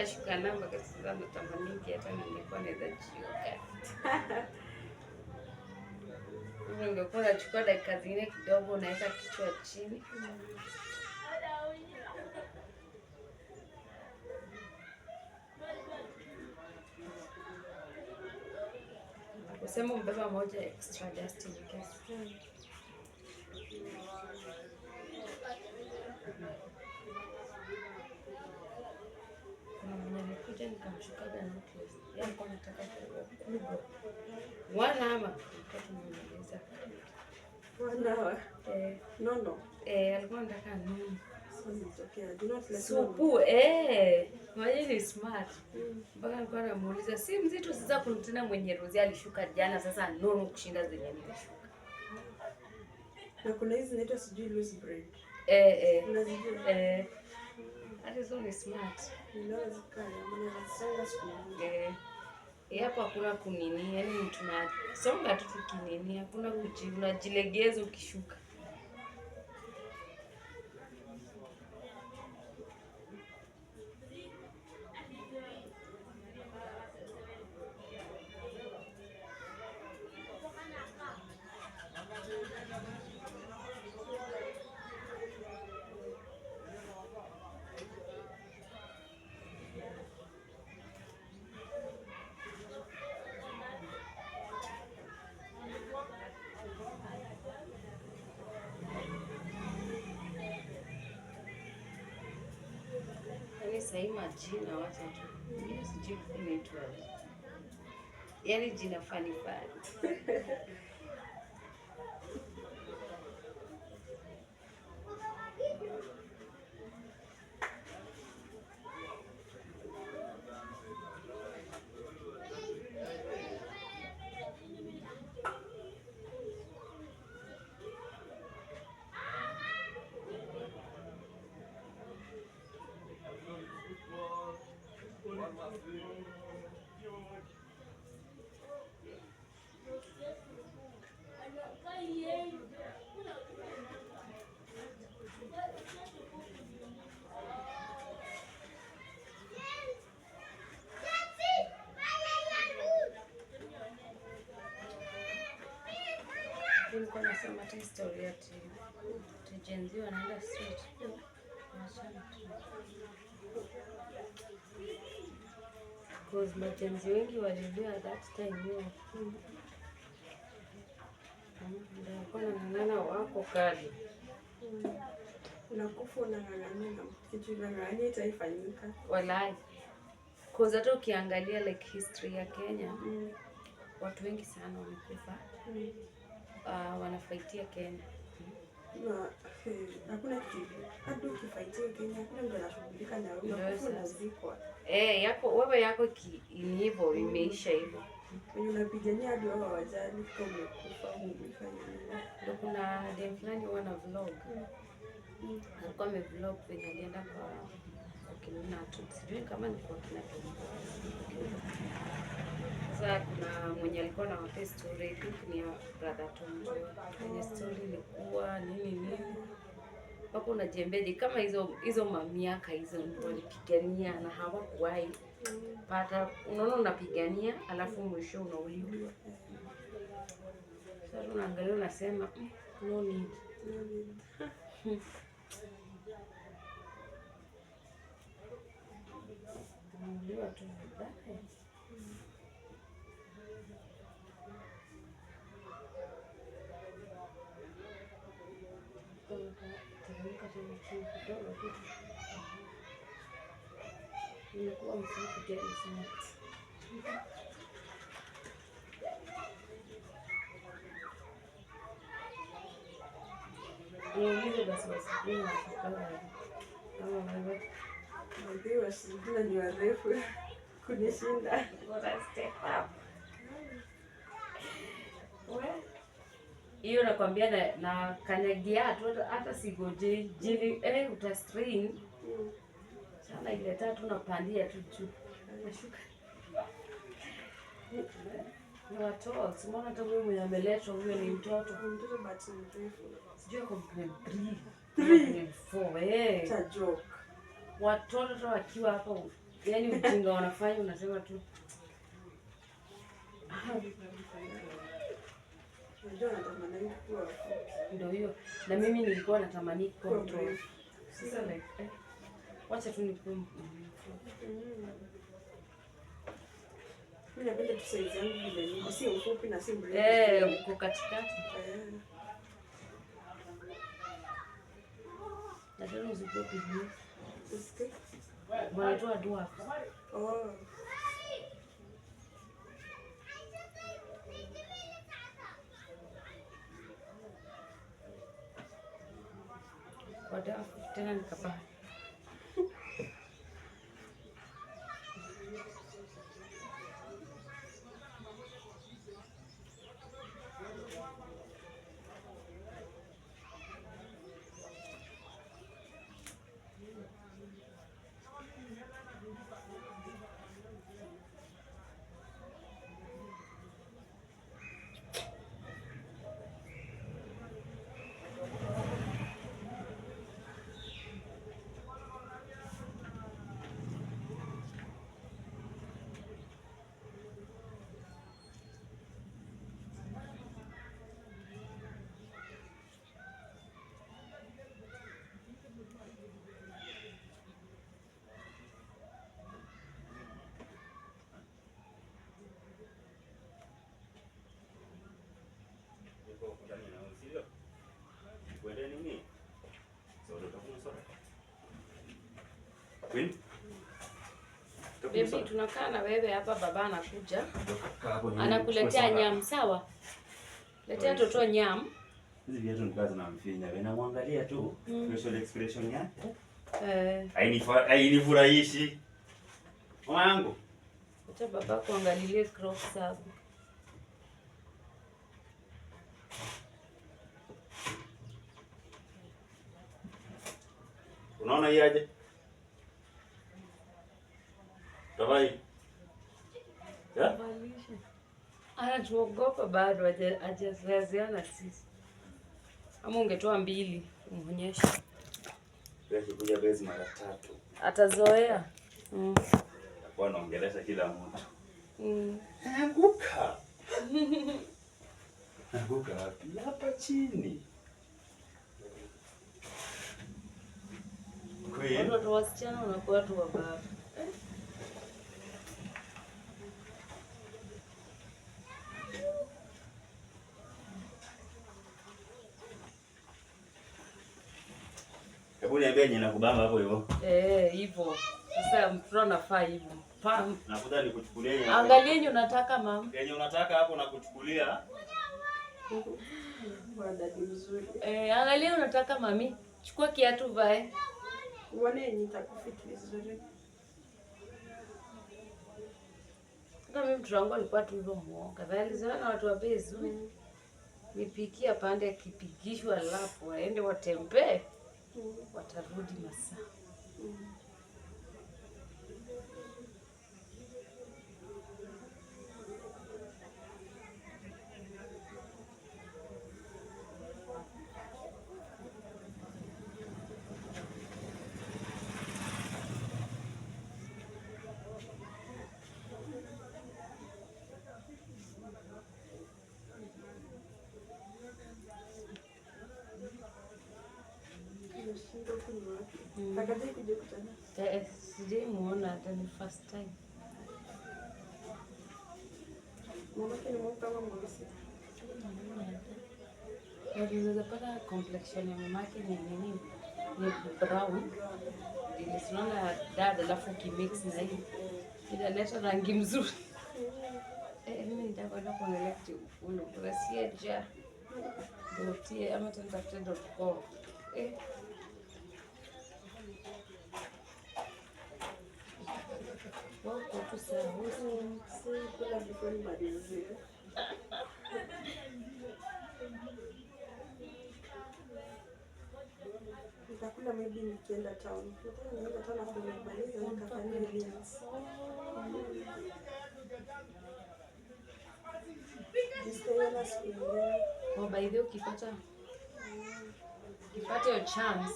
shuka namba kasi za mtamaniki hata ningekuwa naweza chioka. Ungekuwa unachukua dakika zingine kidogo unaweka kichwa chini. Usema mbeba moja extra just in case. Nilikuja nikamshukaga necklace. Yeye alikuwa anataka kubwa. Wana ama mtoto mmoja. Wana nono. Alikuwa anataka nono. Sasa Supu, mwenye ni smart. Mpaka nilikuwa namuuliza, si mzito sasa kunitena mwenye Rozi alishuka jana sasa nono kushinda zenye nilishuka. Na kuna hizi zinaitwa sijui loose braid. Unazijua? Hata hizo ni smart. Inawezekana, mnaweza siku moja. Hapo hakuna kunini, yani tunasonga tu tukinini, hakuna unajilegeza ukishuka. Sahii majina wacha tu. Mimi sijui inaitwa. Yaani jina fani. Nilikuwa nasema hata historia tujenzi wanaenda street. Because majenzi wengi walivia that time hiyo. Ndio wanang'ang'ana wako kali. Unakufa unang'ang'ania kitu unang'ang'ania itaifanyika. Walai. Because hata ukiangalia like history ya Kenya, watu wengi sana wamekufa. Wanafaitia Kenya. Na hakuna kitu. Hata ukifaitia Kenya hakuna mtu anashughulika na wewe unazikwa. Wewe yako ni hivyo imeisha hivyo. Unapigania hadi wao wajali kama umekufa umefanya nini. Ndio kuna dem fulani wana vlog. Alikuwa amevlog kwenye alienda kwa kina tu. Sijui kama ni kwa kina tu. Sasa kuna mwenye alikuwa na wape story ni brother Tom. Kwenye story ilikuwa nini. Hapo unajembeje kama hizo mamiaka hizo ndio walipigania na hawakuwahi pata. Unaona unapigania alafu mwisho unauliwa. Sasa unaangalia unasema no need. Unauliwa tu vibaya. Nilikuwa msafi tena sana. Niulize basi mimi nashukuru. Kama wewe ndio sijui ni warefu kunishinda. Bora step up. Hiyo nakwambia na kanyagia hata sigoje jili utastrain. Sana ile tatu napandia tu juu. Nashuka. Ni watoto, simona hata wewe mwenye ameletwa huyo ni mtoto. Mtoto bati mrefu. Sijui kwa grade 3. 4. Cha joke. Watoto wakiwa hapo Yaani ujinga wanafanya unasema tu. Unajua natamani kuwa Ndio hiyo. Na mimi nilikuwa natamani control. Sasa like wacha tu nikuwe mimi napenda tu size yangu vile niko, si mfupi na si mrefu. uko katikati. Na tena usikuwe kubwa. Usikie? Wanaitwa dwarf. Oh. Wadaf tena nikapaa. Baby, tunakaa na wewe hapa, baba anakuja. Anakuletea nyam, sawa? Letea toto nyam. Hizi viatu ni kazi na mfinya. Wewe namwangalia tu facial expression yake. Hainifurahishi. Mwanangu. Acha baba kuangalilie crocs hapo. Unaona hii aje? Tawai. Ya? Anatuogopa bado hajazoeana sisi. Ama ungetoa mbili umuonyeshe. Wewe kuja base mara 3. Atazoea. Kwa naongelesha kila mtu. Anguka. Anguka wapi? Hapa chini. Watoto wasichana wanakuwa tu wababa. Hebu niambie yenye nakubamba hapo hivyo. Hivyo. Sasa mtoto anafaa hivyo. Pam. Nakuja nikuchukulia yenye. Angalia yenye unataka mama. Yenye unataka hapo nakuchukulia. Dadi mzuri. Angalia unataka mami. Chukua kiatu vae. Uone yenye itakufiti vizuri. Kama mimi mtoto wangu alikuwa tu hivyo muoga. Alizoea na watu wa bezu. Nipikia pande akipigishwa alafu waende watembee. Watarudi masaa. Sijai muona hata ni first time. Mamake ni mweupe kama mweusi. Unaweza pata complexion ya mamake ni nini? Ni brown. Ile tunaona dada alafu kimix na hii. Inaleta rangi mzuri. Mimi nitakwenda kuangalia ule ukurasa ja. Dotie ama tentative.com. Wako tu sawa. Kula bifoni madizi. Nitakula maybe nikienda town. Nikienda town hapo nimaliza nikafanya meals. Nistayana siku nyingine. By the way ukipata hiyo chance,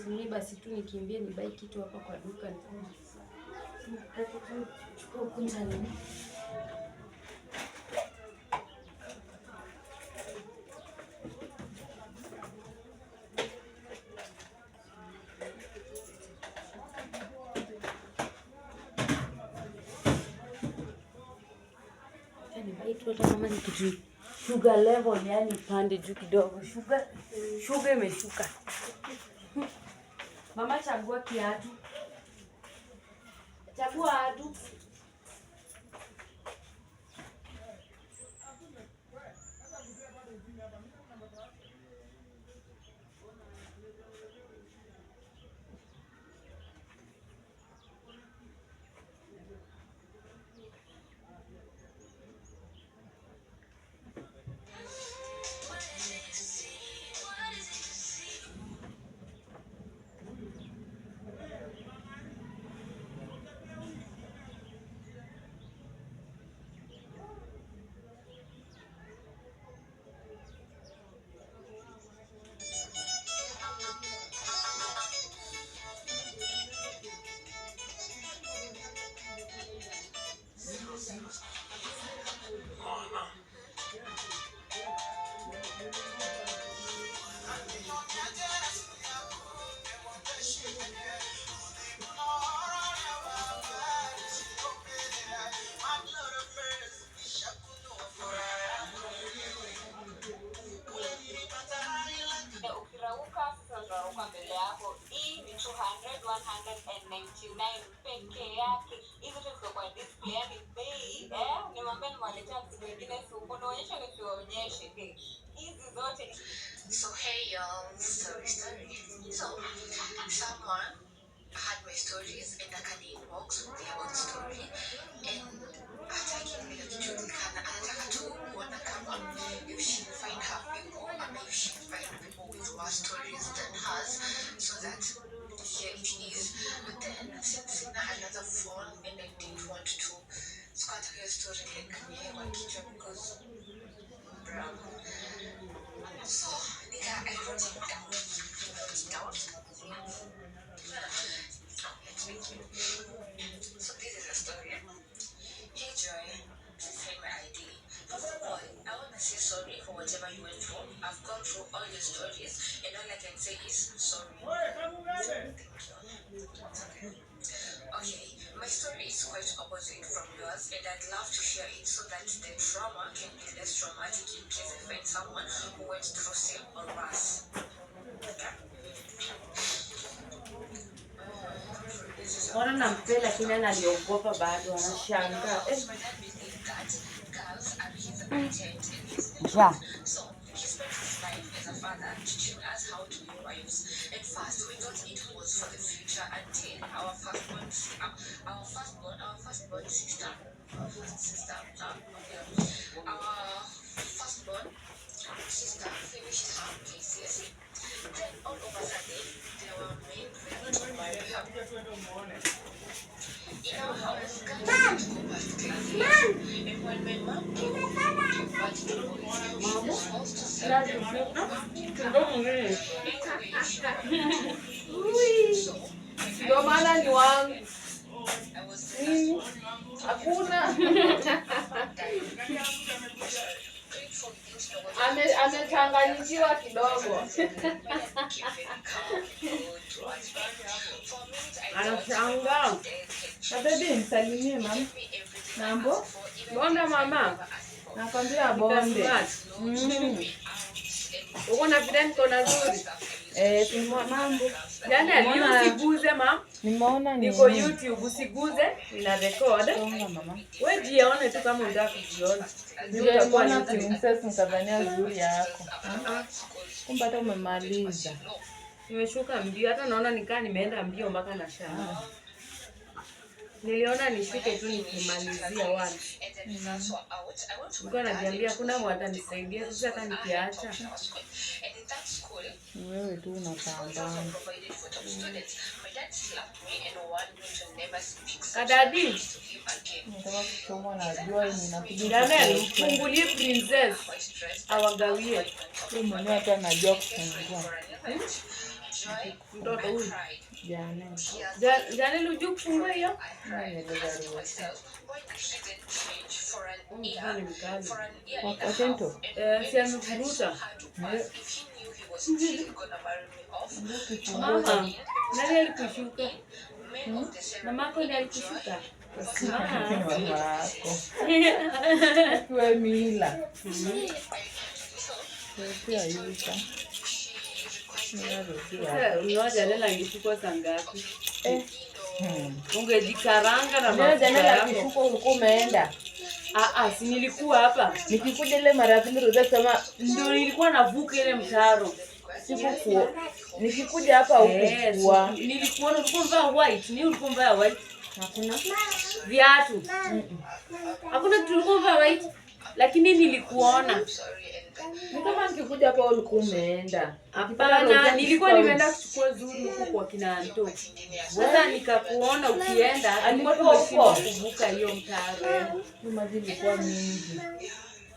mimi basi tu nikimbie nibai kitu hapa kwa duka. Hata kama ni kitu sugar level yani pande juu kidogo, sugar imeshuka. Mama chagua kiatu. Chagua atu. So hey y'all, story. So someone had my stories and akaniinbox with their own story and hataki vile kujulikana, anataka tu kuona kama if she find her people or if she find people with worse stories than hers, so that here it is. But then since I had another phone and I didn't want to squat her story like nihewa kichwa because brown. So I wrote it down. So this is a story. Hey Joy, say my ID. First of all, I want to say sorry for whatever you went through. I've gone through all your stories and all I can say is sorry. Thank you. Okay, my story is quite opposite from yours and I'd love to share it so that the trauma can be less traumatic in case I find someone who went through same or worse. Ona nampenda lakini analiogopa bado anashangaa. Ja. So he spent his life as a father teaching us how to be wives. At first we thought it was for the future until our firstborn sister, our firstborn sister finished her KCSE. Then all of a sudden there were men ready to marry her. In our house, girls used to go past classes, and when my mom came home, she wanted to go with the small to sell them Ndio maana ni wangu. I was the Hakuna. Amechanganyikiwa kidogo. Anashangaa. Baby msalimie mama. Mambo? Bonda mama. Nakwambia bonde. Uko na vile niko nzuri. Simwa mambo. Yaani usiguze mama. Nimeona niko YouTube usiguze, ina record. Mama. Wewe jione tu kama unataka kujiona. Nimeona princess mkadhania nzuri yako. Kumbe hata umemaliza. Nimeshuka mbio, hata naona nikaa nimeenda mbio mpaka na shamba. Niliona nishuke tu nikimalizia wani. Nilikuwa najiambia kuna mtu atanisaidia sasa hata nikiacha. Wewe tu unapambana. Kadadi. Nataka kusoma na jua ninakuja. Daniel, fungulie princess. Awagawie. Mimi mwenyewe hata najua kufungua. Mtoto huyu. Jana. Jana ujue kufungua hiyo? Watento. Si amefuruta. Mama, nani alikushuka? Mamako ndiye alikushuka? Mama yako. Kwa mila. Pia yuka. Unaja nela angechukua saa ngapi? Ungejikaranga na mafuta. Jana akishuka ulikuwa umeenda. Si nilikuwa hapa. Nikikuja ile mara pili Roza sema ndio nilikuwa navuka ile mtaro. Sikukuwa. Nikikuja hapa ukukua. Nilikuona ulikuwa mbaya white. Ni ulikuwa mbaya white. Hakuna viatu. Hakuna kitu ulikuwa mbaya white. Lakini nilikuona. Ni kama nikikuja hapa ulikuwa umeenda. Hapana, nilikuwa nimeenda kuchukua Zuri huko kwa kina Anto. Sasa nikakuona ukienda, alikuwa tumeshindwa kuvuka hiyo mtaro. Maji ilikuwa mingi.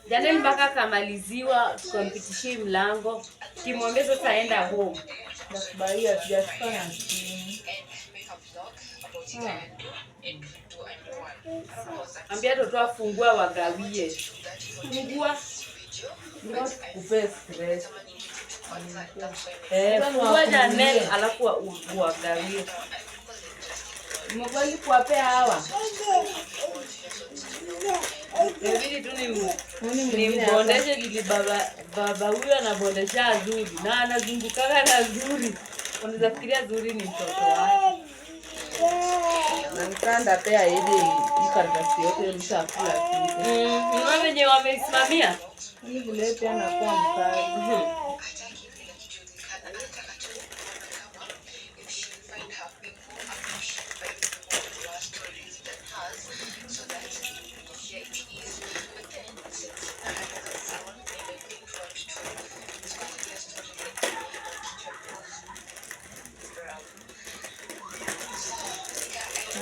Jana mpaka kamaliziwa tukampitishia mlango. Kimwambia sasa aenda home. Baia sijafika na simu. Ambia toto afungua wagawie. Fungua. Not kupe stress. Fungua Janel alafu wagawie. Mkweli kuwapea hawa. Inabidi tu ni mbondeshe ili baba huyo anabondesha Zuri na anazungukaga na Zuri. Unaweza fikiria Zuri ni mtoto wake. Na nikanda pea hivi karatasi yote mshakula kitu. Unaona wenye wamesimamia? Hivi leo pia nakuwa mkali.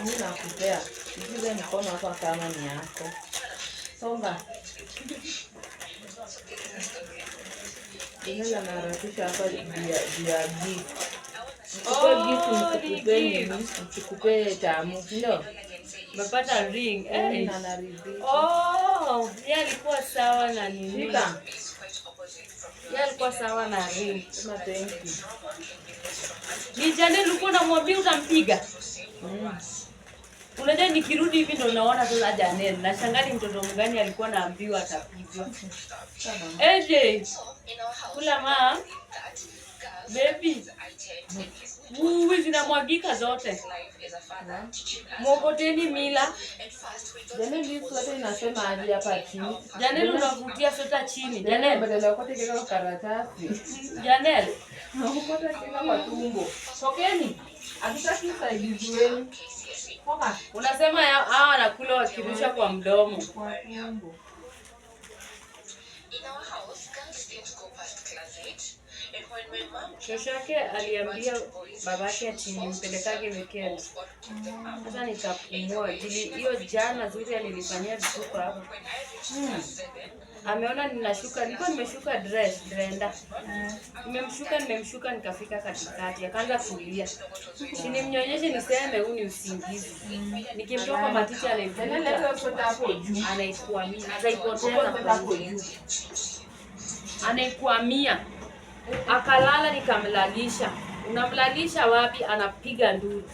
Mimi nakupea. Hizi mkono hapa kama ni yako. Songa. Nina naharakisha hapa dia gift. Nikupe gift nikupeni nikupe tamu, ndio? Umepata ring. Na naridhi. Yeye alikuwa sawa na nini? Yeye alikuwa sawa na ring. Sema thank you. Ni Janel ulikuwa unamwambia utampiga? Unajua nikirudi hivi ndo naona sasa Janel. Nashangaa mtoto mgani alikuwa anaambiwa atapigwa. AJ. Kula ma. Baby. Zinamwagika zote. Mwogoteni mila. Janel hii sweta inasema aje hapa chini. Janel unavutia sweta chini. Janel badala ya kote kile karatasi. Janel. Ukota kile kwa tumbo. Tokeni. Hatutaki usaidizi wenu. Toka. Unasema hawa wanakula wakirusha kwa mdomo. Kwa tumbo. Shoshake aliambia babake ati nimpelekage weekend. Sasa nikapumua. Hiyo jana Zuri alinifanyia vituko hapo. Ameona ninashuka, nilikuwa nimeshuka drenda. Nimemshuka nikafika katikati. Akaanza kulia. Nimnyonyeshe niseme huu ni usingizi. Nikimtoa kwa matiti anaikuamia. Anaikuamia. Akalala nikamlalisha. Unamlalisha wapi? Anapiga nduru.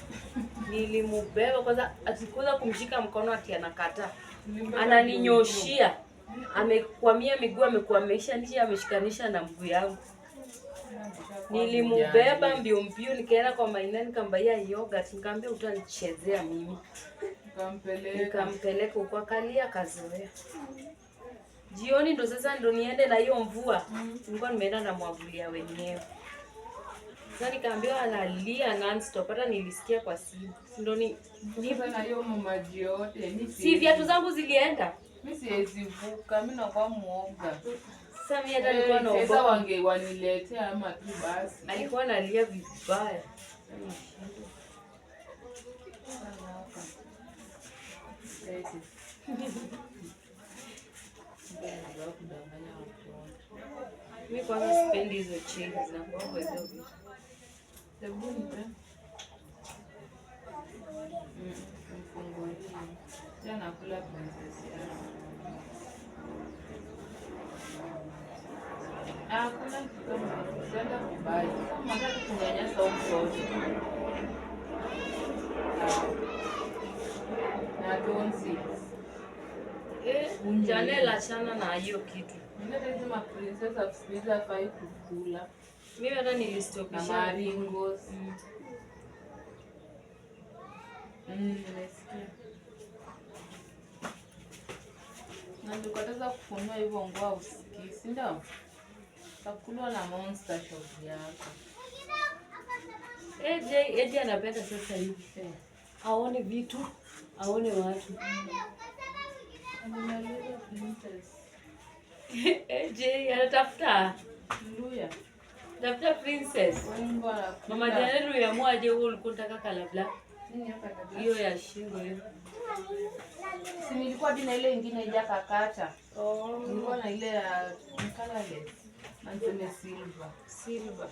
Nilimubeba kwanza atikuza kumshika mkono ati anakataa. Ananinyoshia. Amekwamia miguu amekwamisha nje ameshikanisha na mguu yangu. Nilimubeba mbio nikaenda kwa Maina nikambaia yogurt nikamwambia utanichezea mimi. Nikampeleka huko akalia kazoea. Jioni ndo sasa ndo niende na hiyo mvua. Nilikuwa nimeenda na mwavulia wenyewe. Sasa nikaambiwa analia non-stop hata nilisikia kwa simu. Ndo ni na hiyo maji yote. Si viatu zangu zilienda. Mimi siwezi vuka, mimi nakuwa muoga. Sasa mimi hata nilikuwa naogopa. Sasa waniletea ama tu basi. Alikuwa analia vibaya. Mimi kwanza sipendi hizo chains na kwa hizo vitu. Nakula princess yangu. Kuna kitu kama senda kubaya. Kama nataka kunyanyasa mtoto. Na tonsi. Janel achana na hiyo kitu. Ninasema princess afikiza hafai kukula. Mimi hata nilistopisha na maringos. Nimesikia. Na ndikataza kufunua hivyo nguo usikii, si ndio? Takulwa na monster shop yako. AJ anapenda sasa hivi. Aone vitu, aone watu. Anamaliza princess. AJ anatafuta. Luya. Tafuta princess. Mama Janelu ya mwaje wewe ulikuwa unataka kalabla. Nini hapa kabla? Hiyo ya shingo hiyo. Si nilikuwa dina ile nyingine ija kakata. Nilikuwa na ile ya colorless. Nasema silver.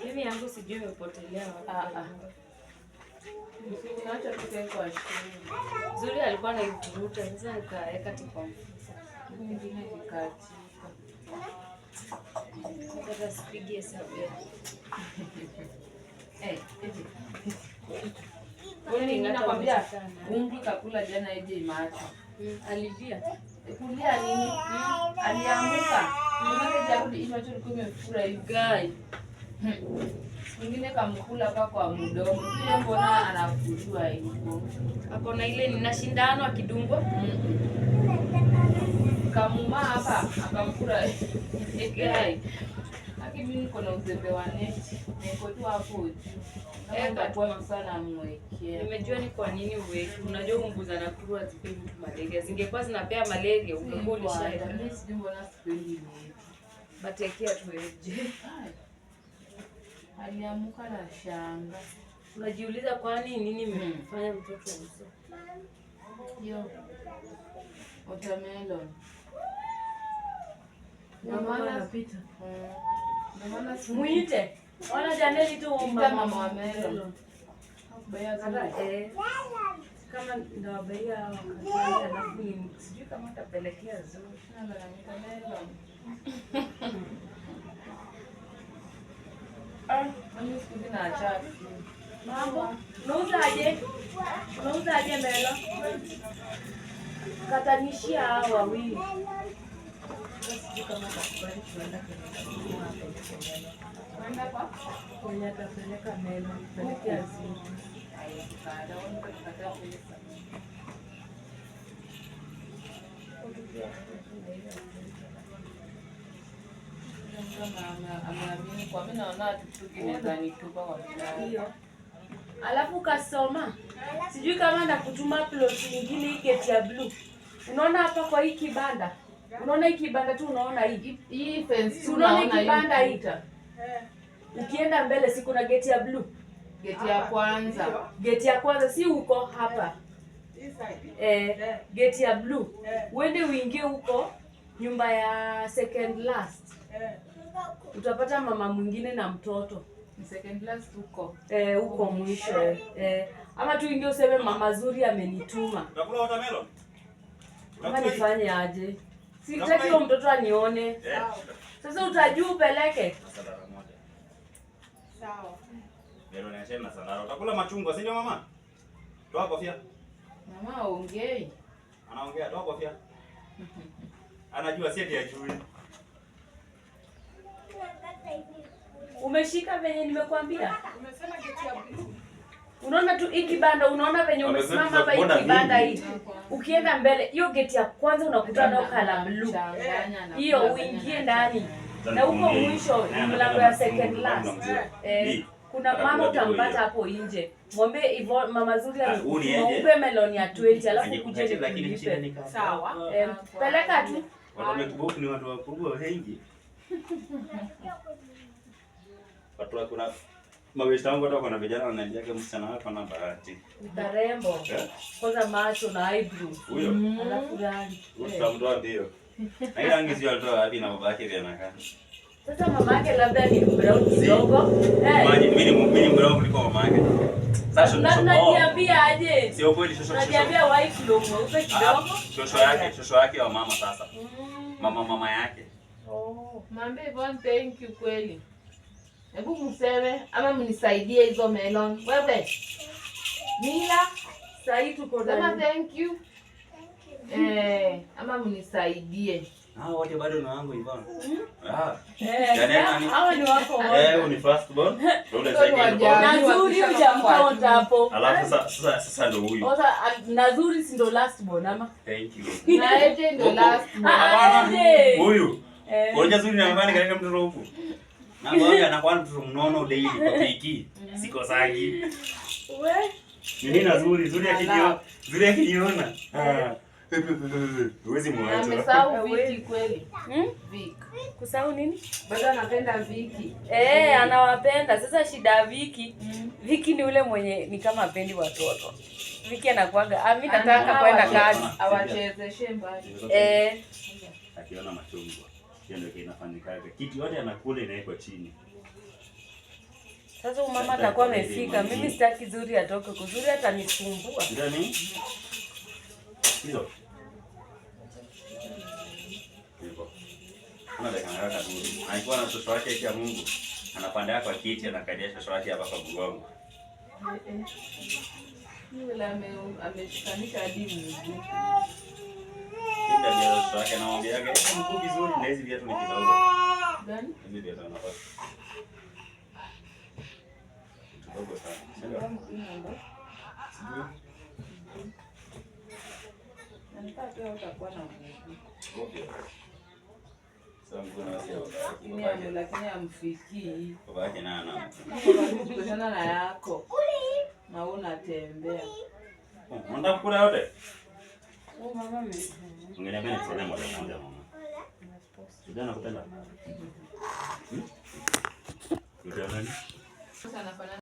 Mimi yangu sijui imepotelea wapi. Acha tukae kwa shingo. Zuri alikuwa anaivuruta sasa nikaweka tipo. Nyingine ikati. Sasa sipigi hesabu. Wewe ninakwambia umbi kakula jana eje macho. Alivia. Kulia nini? Alianguka. Mwana jarudi macho ilikuwa imefura hivi. Guy. Mwingine kamkula hapa kwa mdomo. Pia mbona anakujua hivyo? Ako na ile nina shindano akidungwa. Kamuma hapa akamkula. Guy. Lakini niko na uzembe wa neti. Niko tu hapo. Kwa sana mwekea. Nimejua ni kwa nini uweki. Unajua umbuza na kurua zipe mtu malaria. Zingekuwa zinapea malaria ungekuwa ulishaenda. Mimi sijui mbona sipendi neti. Batekea tu eje. Aliamuka na shanga. Unajiuliza kwani nini mmefanya mtoto uso? Yo. Watermelon. Mama anapita. Mama muite. Ona Janeli tu mama wa melon. Baya sana kama ndio baya wakati alafu sijui kama utapelekea zuri. Namba na melon. Mimi sikuzi na chat. Mambo, unauzaje melo? Katanishia hao wawili. Sijui kama utakubali tuenda Kwenda kwa? Kwenye atapeleka melo, pelekea zuri. Kada wangu tukata pesa. Ameamini kwa mimi naona kitu kinaweza nitupa kwa hiyo. Alafu kasoma. Sijui kama nakutuma plot nyingine hii gate ya blue. Unaona hapa kwa hii kibanda? Unaona hii kibanda tu unaona hii fence unaona hii kibanda hii. Ukienda mbele si kuna gate ya blue? Gate ya kwanza. Gate ya kwanza si uko hapa. Gate ya blue. Uende uingie huko nyumba ya second last. Utapata mama mwingine na mtoto. Second last huko. Huko mwisho. Ama tu ingie useme mama Zuri amenituma. Utakula watermelon? Kama nifanye aje? Sitaki huyo mtoto anione. Sasa utajua upeleke. Sawa. Ndio niacheni na salaro. Utakula machungwa, si ndio mama? Toa kofia. Mama ongei. Anaongea, toa kofia. Anajua si eti ajui. Umeshika venye nimekwambia? Umesema geti ya blue. Unaona tu hii kibanda, unaona venye umesimama hapa hii kibanda hii. Ukienda mbele, hiyo geti ya kwanza unakutana na kala blue. Hiyo uingie ndani. Na huko mwisho ni mlango ya second last. Kuna mama utampata hapo nje. Mwambie hivyo mama Zuri amekupe melon ya 20 alafu kuje nikulipe. Sawa. Peleka tu. Watu wamekubook ni watu wakubwa wengi. Watu wa kuna mawesta wangu hata kuna vijana wananiambia msichana wako na bahati. Utarembo. Kwanza macho na eyebrow. Huyo. Alafu rangi. Utamtoa ndio. Na ile rangi sio alitoa wapi na baba yake anakaa. Sasa mama yake labda ni brown kidogo. Mimi ni brown kuliko mama yake. Sasa unaniambia aje? Sio kweli shosho. Unaniambia white ndio mweupe kidogo? Shosho yake wa mama sasa. Mama yake. Oh, mambe Yvonne, thank you kweli. Hebu mseme ama mnisaidie hizo melon. Wewe. Mila, sasa tuko sema thank you. Ama mnisaidie. Hao wote bado ni wangu Yvonne. Hawa ni wako. Ni first born. Ndio second born. Nazuri hujamkaota hapo. Alafu sasa ndio huyu. Sasa Nazuri si ndio last born ama? Thank you. Na Eje ndio last born. Huyu. Ngoja Zuri na mvani katika mtoto huku. Na ngoja anakuwa mtoto mnono daily kwa piki. Sikosagi. Mimi na Zuri akiniona. Huwezi mwacha. Amesahau Viki kweli. Viki. Kusahau nini? Bado anapenda Viki. Anawapenda. Sasa shida ya Viki, Viki ni ule mwenye ni kama apendi watoto. Viki anakuaga, mimi nataka kwenda kazi. Awachezeshe mbali. Akiona machungwa. Hiyo ndio inafanyika. Kitu yote anakula inawekwa chini. Sasa mama atakuwa amefika. Mimi sitaki Zuri atoke. Kuzuri atanisumbua. Ndio hizo. Kuna dakika Zuri. Alikuwa na mtoto wake kia Mungu. Anapanda kwa kiti anakalia mtoto wake hapa kwa mgongo. Yule ameshikanisha hadi mguu. Ndio mtoto wake anamwambia yake mkuu vizuri na hizi viatu ni kidogo. Gani? Hizi viatu anapata. Kidogo sana. Sio? Nataka utakuwa na mguu. Lakini amfikii. Baba yake nana. Kutana na yako. Na unatembea. Unataka kula yote? Mama mimi. Ungeniambia nifanye moja mama. Sijana nakupenda. Ndio nani? Sasa anafanya